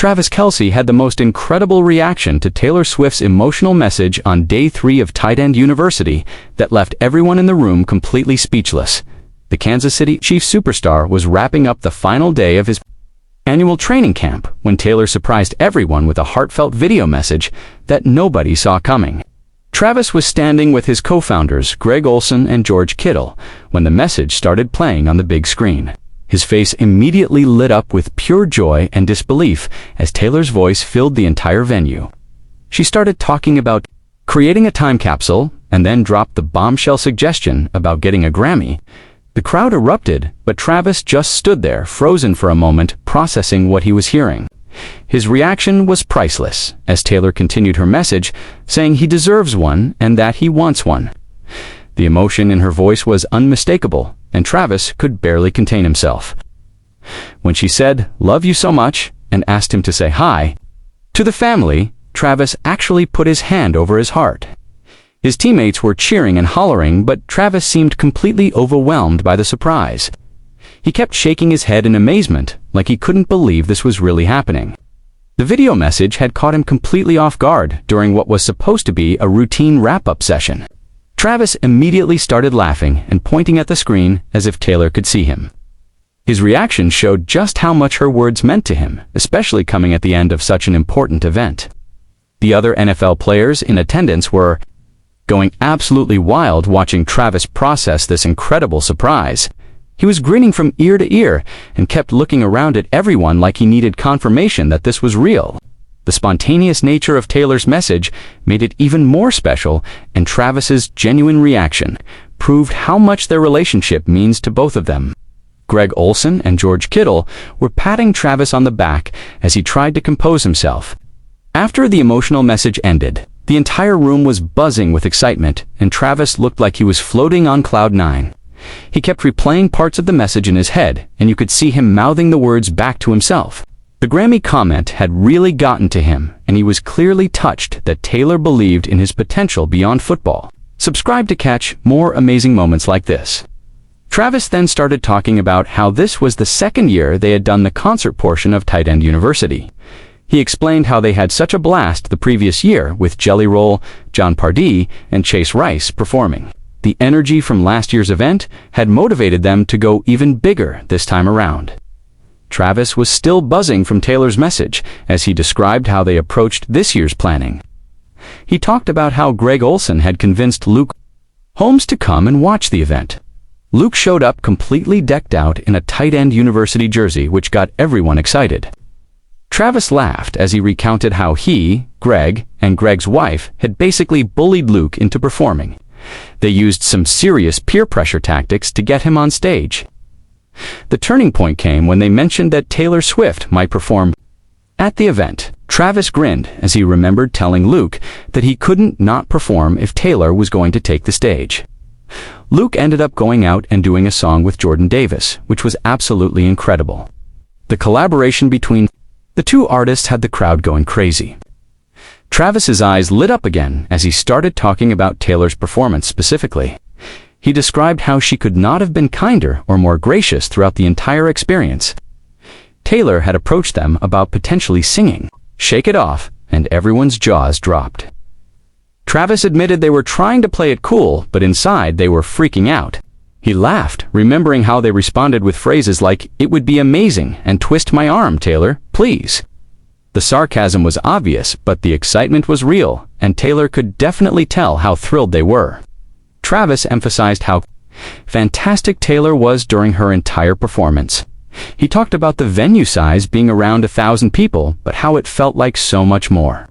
Travis Kelce had the most incredible reaction to Taylor Swift's emotional message on day 3 of Tight End University that left everyone in the room completely speechless. The Kansas City Chiefs superstar was wrapping up the final day of his annual training camp when Taylor surprised everyone with a heartfelt video message that nobody saw coming. Travis was standing with his co-founders Greg Olsen and George Kittle when the message started playing on the big screen. His face immediately lit up with pure joy and disbelief as Taylor's voice filled the entire venue. She started talking about creating a time capsule and then dropped the bombshell suggestion about getting a Grammy. The crowd erupted, but Travis just stood there, frozen for a moment, processing what he was hearing. His reaction was priceless as Taylor continued her message, saying he deserves one and that he wants one. The emotion in her voice was unmistakable, and Travis could barely contain himself. When she said, "Love you so much," and asked him to say hi to the family, Travis actually put his hand over his heart. His teammates were cheering and hollering, but Travis seemed completely overwhelmed by the surprise. He kept shaking his head in amazement, like he couldn't believe this was really happening. The video message had caught him completely off guard during what was supposed to be a routine wrap-up session. Travis immediately started laughing and pointing at the screen as if Taylor could see him. His reaction showed just how much her words meant to him, especially coming at the end of such an important event. The other NFL players in attendance were going absolutely wild watching Travis process this incredible surprise. He was grinning from ear to ear and kept looking around at everyone like he needed confirmation that this was real. The spontaneous nature of Taylor's message made it even more special, and Travis's genuine reaction proved how much their relationship means to both of them. Greg Olsen and George Kittle were patting Travis on the back as he tried to compose himself. After the emotional message ended, the entire room was buzzing with excitement, and Travis looked like he was floating on cloud 9. He kept replaying parts of the message in his head, and you could see him mouthing the words back to himself. The Grammy comment had really gotten to him, and he was clearly touched that Taylor believed in his potential beyond football. Subscribe to catch more amazing moments like this. Travis then started talking about how this was the second year they had done the concert portion of Tight End University. He explained how they had such a blast the previous year with Jelly Roll, John Pardee, and Chase Rice performing. The energy from last year's event had motivated them to go even bigger this time around. Travis was still buzzing from Taylor's message as he described how they approached this year's planning. He talked about how Greg Olsen had convinced Luke Holmes to come and watch the event. Luke showed up completely decked out in a Tight End University jersey, which got everyone excited. Travis laughed as he recounted how he, Greg, and Greg's wife had basically bullied Luke into performing. They used some serious peer pressure tactics to get him on stage. The turning point came when they mentioned that Taylor Swift might perform at the event. Travis grinned as he remembered telling Luke that he couldn't not perform if Taylor was going to take the stage. Luke ended up going out and doing a song with Jordan Davis, which was absolutely incredible. The collaboration between the two artists had the crowd going crazy. Travis's eyes lit up again as he started talking about Taylor's performance specifically. He described how she could not have been kinder or more gracious throughout the entire experience. Taylor had approached them about potentially singing "Shake It Off," and everyone's jaws dropped. Travis admitted they were trying to play it cool, but inside they were freaking out. He laughed, remembering how they responded with phrases like, "It would be amazing," and "Twist my arm, Taylor, please." The sarcasm was obvious, but the excitement was real, and Taylor could definitely tell how thrilled they were. Travis emphasized how fantastic Taylor was during her entire performance. He talked about the venue size being around 1,000 people, but how it felt like so much more.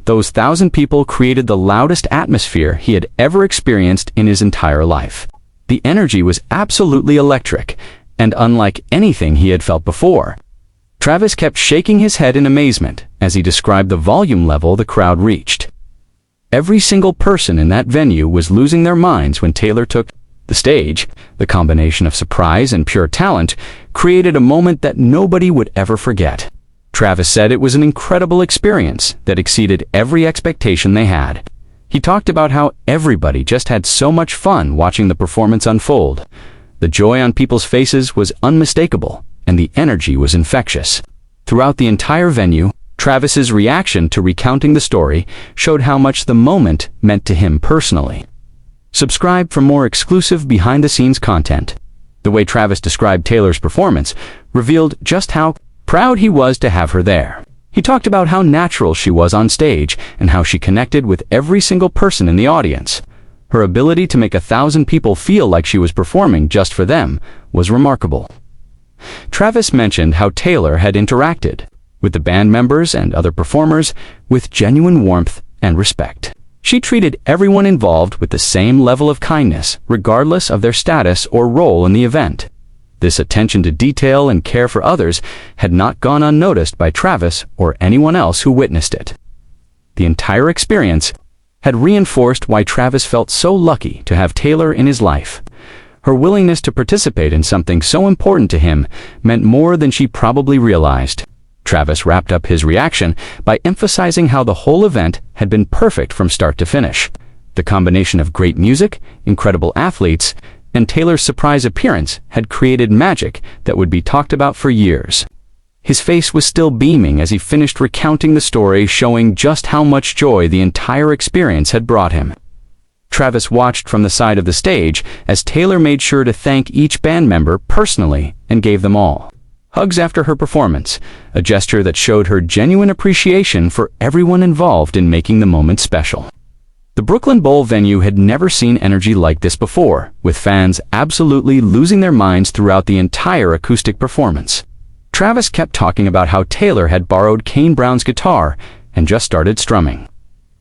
Those 1,000 people created the loudest atmosphere he had ever experienced in his entire life. The energy was absolutely electric, and unlike anything he had felt before. Travis kept shaking his head in amazement as he described the volume level the crowd reached. Every single person in that venue was losing their minds when Taylor took the stage. The combination of surprise and pure talent created a moment that nobody would ever forget. Travis said it was an incredible experience that exceeded every expectation they had. He talked about how everybody just had so much fun watching the performance unfold. The joy on people's faces was unmistakable, and the energy was infectious. Throughout the entire venue, Travis's reaction to recounting the story showed how much the moment meant to him personally. Subscribe for more exclusive behind-the-scenes content. The way Travis described Taylor's performance revealed just how proud he was to have her there. He talked about how natural she was on stage and how she connected with every single person in the audience. Her ability to make 1,000 people feel like she was performing just for them was remarkable. Travis mentioned how Taylor had interacted with the band members and other performers with genuine warmth and respect. She treated everyone involved with the same level of kindness, regardless of their status or role in the event. This attention to detail and care for others had not gone unnoticed by Travis or anyone else who witnessed it. The entire experience had reinforced why Travis felt so lucky to have Taylor in his life. Her willingness to participate in something so important to him meant more than she probably realized. Travis wrapped up his reaction by emphasizing how the whole event had been perfect from start to finish. The combination of great music, incredible athletes, and Taylor's surprise appearance had created magic that would be talked about for years. His face was still beaming as he finished recounting the story, showing just how much joy the entire experience had brought him. Travis watched from the side of the stage as Taylor made sure to thank each band member personally and gave them all hugs after her performance, a gesture that showed her genuine appreciation for everyone involved in making the moment special. The Brooklyn Bowl venue had never seen energy like this before, with fans absolutely losing their minds throughout the entire acoustic performance. Travis kept talking about how Taylor had borrowed Kane Brown's guitar and just started strumming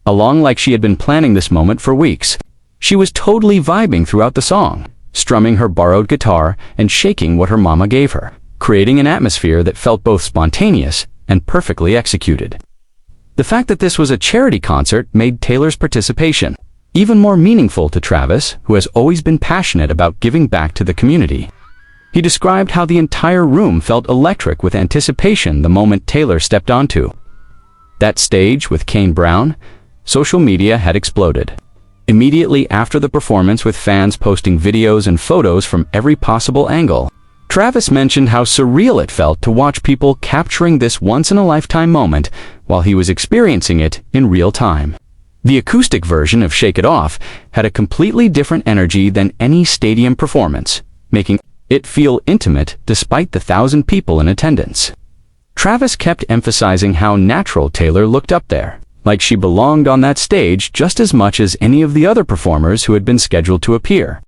along like she had been planning this moment for weeks. She was totally vibing throughout the song, strumming her borrowed guitar and shaking what her mama gave her, creating an atmosphere that felt both spontaneous and perfectly executed. The fact that this was a charity concert made Taylor's participation even more meaningful to Travis, who has always been passionate about giving back to the community. He described how the entire room felt electric with anticipation the moment Taylor stepped onto that stage with Kane Brown. Social media had exploded immediately after the performance, with fans posting videos and photos from every possible angle. Travis mentioned how surreal it felt to watch people capturing this once-in-a-lifetime moment while he was experiencing it in real time. The acoustic version of Shake It Off had a completely different energy than any stadium performance, making it feel intimate despite the 1,000 people in attendance. Travis kept emphasizing how natural Taylor looked up there, like she belonged on that stage just as much as any of the other performers who had been scheduled to appear.